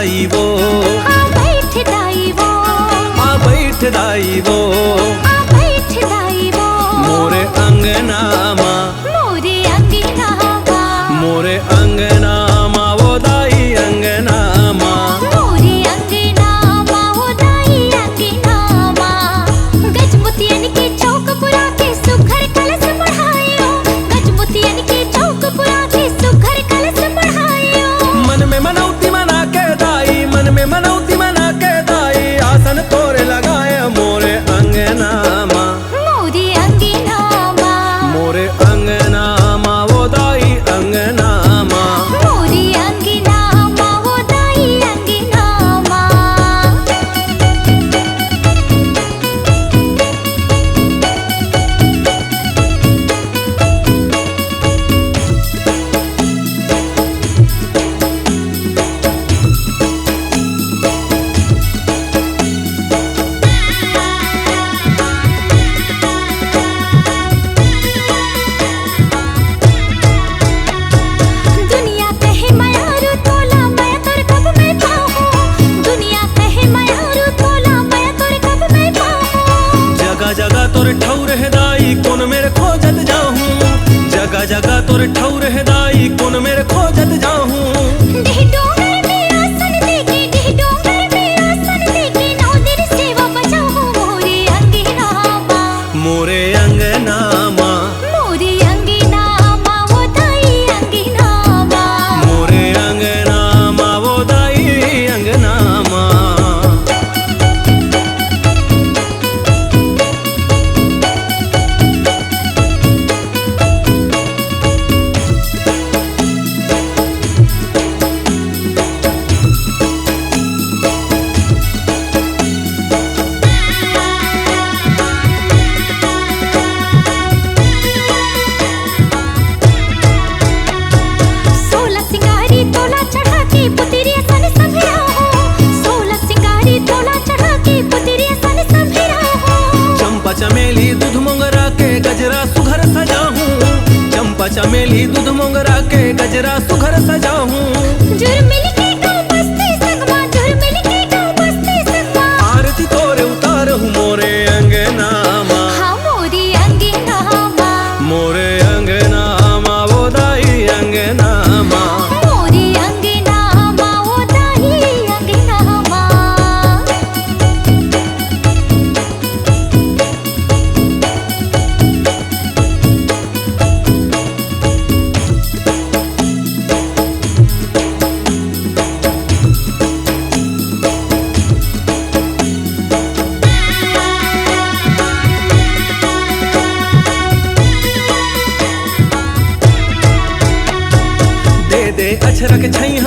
दाई वो, आ बैठ दाई वो, आ बैठ दाई वो, आ बैठ दाई वो, मोरे अंगना माँ, मोरे अंगना माँ, मोरे अंगना माँ वो दाई अंगना माँ, मोरे अंगना माँ वो दाई अंगना माँ। गजमुतियन के चौक पुरा के सुघर कलश बढ़ायो, गजमुतियन के चौक पुरा के सुघर कलश बढ़ायो। मन में मनौती मना के दाई, मन में मनौती मना के दाई, आसन तोरे लगाए मोरे अंगना माँ, मोरे अंगना माँ, मोरे अंगना माँ वो दाई अंगना माँ, मोरे अंगना माँ वो दाई अंगना माँ। दुनिया कहे मयारू तोला मैं तोर कब मैं पाऊं, दुनिया कहे मयारू तोला मैं तोर कब मैं पाऊं। जगह जगह तोरे ठौर है दाई कौन मेरे खोजत जाहूँ, जगह जगह तोरे ठौर है दाई कौन मेरे खोजत जाहूँ। देह डोंगर में आसन देके, देह डोंगर में आसन देके, नौ दिन सेवा बजाऊं मोरे अंगना माँ, मोरे अंगना माँ, मोरे अंगना माँ वो दाई अंगना माँ, मोरे अंगना माँ वो दाई अंगना माँ। सोलह सिंगारी तोला चढ़ा के पुतिरिया सन संभरा हो, सोलह सिंगारी तोला चढ़ा के पुतिरिया सन संभरा हो। चंपा चमेली दूध मोंगरा के गजरा सुघर सजाहूँ, चंपा चमेली दूध मोंगरा के गजरा सुघर सजाहूँ। जुर्मिल के गाँव बस्ती संगमा, जुर्मिल के गाँव बस्ती संगमा। आरती तोरे उतारहूँ मोरे अंगना माँ, हाँ मोरी अंगना माँ, मोरे अंगना माँ वो दाई अंगना माँ। मोरी अंगना माँ वो दाई अंगना माँ। दे दे अछरक छैया